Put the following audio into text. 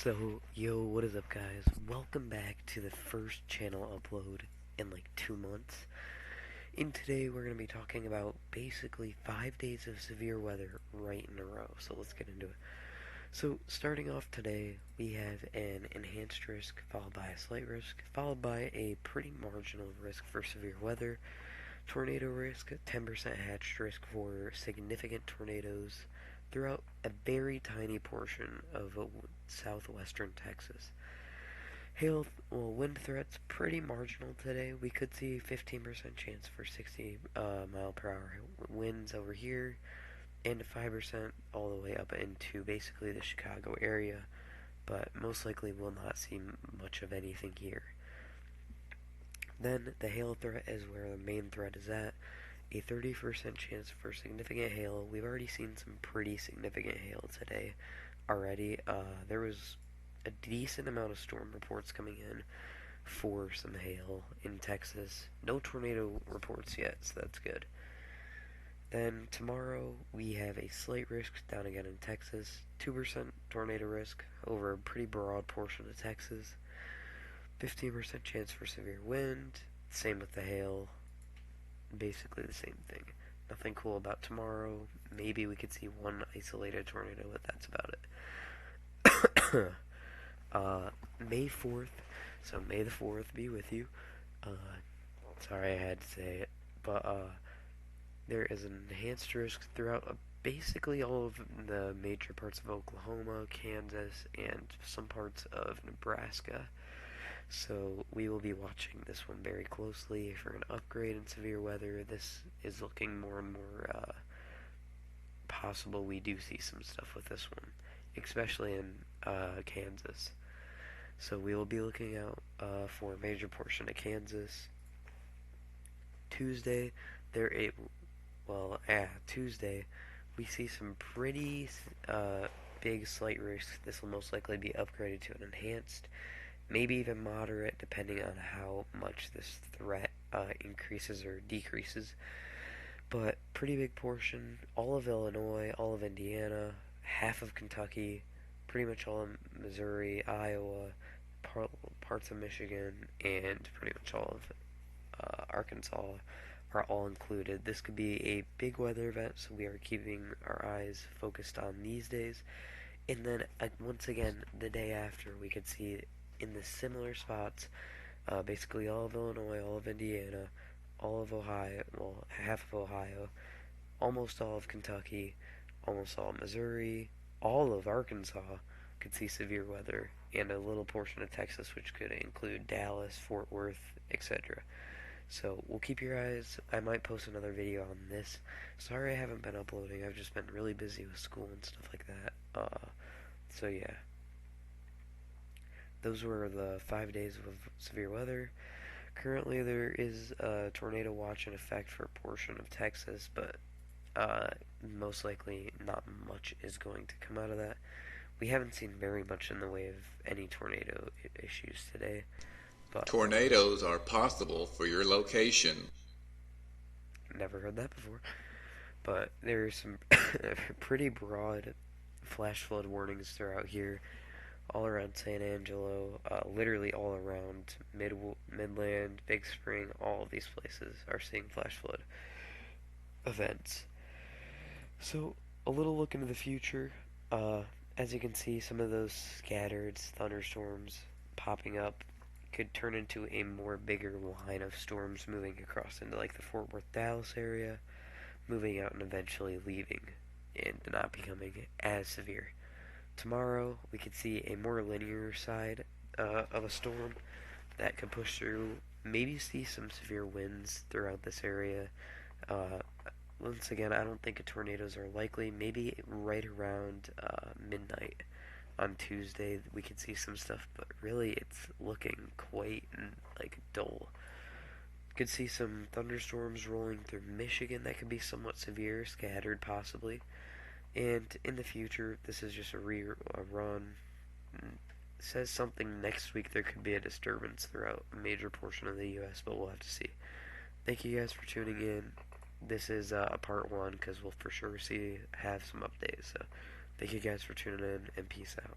So, yo, what is up, guys? Welcome back to the first channel upload in like 2 months. And today we're going to be talking about basically 5 days of severe weather right in a row. So let's get into it. So, starting off today, we have an enhanced risk followed by a slight risk, followed by a pretty marginal risk for severe weather, tornado risk, 10% hatched risk for significant tornadoes throughout a very tiny portion of southwestern Texas. Wind threats pretty marginal today. We could see 15% chance for 60 mile per hour winds over here, and 5% all the way up into basically the Chicago area, but most likely will not see much of anything here. Then the hail threat is where the main threat is at. A 30% chance for significant hail. We've already seen some pretty significant hail today already. There was a decent amount of storm reports coming in for some hail in Texas. No tornado reports yet, so that's good. Then tomorrow we have a slight risk down again in Texas. 2% tornado risk over a pretty broad portion of Texas. 15% chance for severe wind. Same with the hail. Basically the same thing. Nothing cool about tomorrow. Maybe we could see one isolated tornado, but that's about it. May 4th. So May the 4th be with you. Sorry I had to say it. But there is an enhanced risk throughout basically all of the major parts of Oklahoma, Kansas, and some parts of Nebraska. So we will be watching this one very closely for an upgrade in severe weather. This is looking more and more possible. We do see some stuff with this one, especially in Kansas. So we will be looking out for a major portion of Kansas. Tuesday, Tuesday, we see some pretty big slight risks. This will most likely be upgraded to an enhanced, maybe even moderate, depending on how much this threat increases or decreases. But pretty big portion, all of Illinois, all of Indiana, half of Kentucky, pretty much all of Missouri, Iowa, parts of Michigan, and pretty much all of Arkansas are all included. This could be a big weather event, so we are keeping our eyes focused on these days. And then once again, the day after, we could see in the similar spots, basically all of Illinois, all of Indiana, all of Ohio, well, half of Ohio, almost all of Kentucky, almost all of Missouri, all of Arkansas could see severe weather, and a little portion of Texas, which could include Dallas, Fort Worth, etc. So we'll keep your eyes. I might post another video on this. Sorry I haven't been uploading. I've just been really busy with school and stuff like that. So yeah. Those were the 5 days of severe weather. Currently, there is a tornado watch in effect for a portion of Texas, but most likely not much is going to come out of that. We haven't seen very much in the way of any tornado issues today, but Tornadoes are possible for your location. never heard that before. But there's some pretty broad flash flood warnings throughout here, all around San Angelo, literally all around Midland, Big Spring. All of these places are seeing flash flood events. So a little look into the future. As you can see, some of those scattered thunderstorms popping up could turn into a more bigger line of storms moving across into like the Fort Worth, Dallas area, moving out and eventually leaving and not becoming as severe. Tomorrow we could see a more linear side of a storm that could push through, maybe see some severe winds throughout this area. Uh, Once again, I don't think tornadoes are likely. Maybe right around midnight on Tuesday we could see some stuff, but really it's looking quite like dull. Could see some thunderstorms rolling through Michigan that could be somewhat severe, scattered possibly. And in the future, this is just a run. It says something next week there could be a disturbance throughout a major portion of the U.S., but we'll have to see. Thank you guys for tuning in. This is a part one because we'll for sure have some updates. So thank you guys for tuning in, and peace out.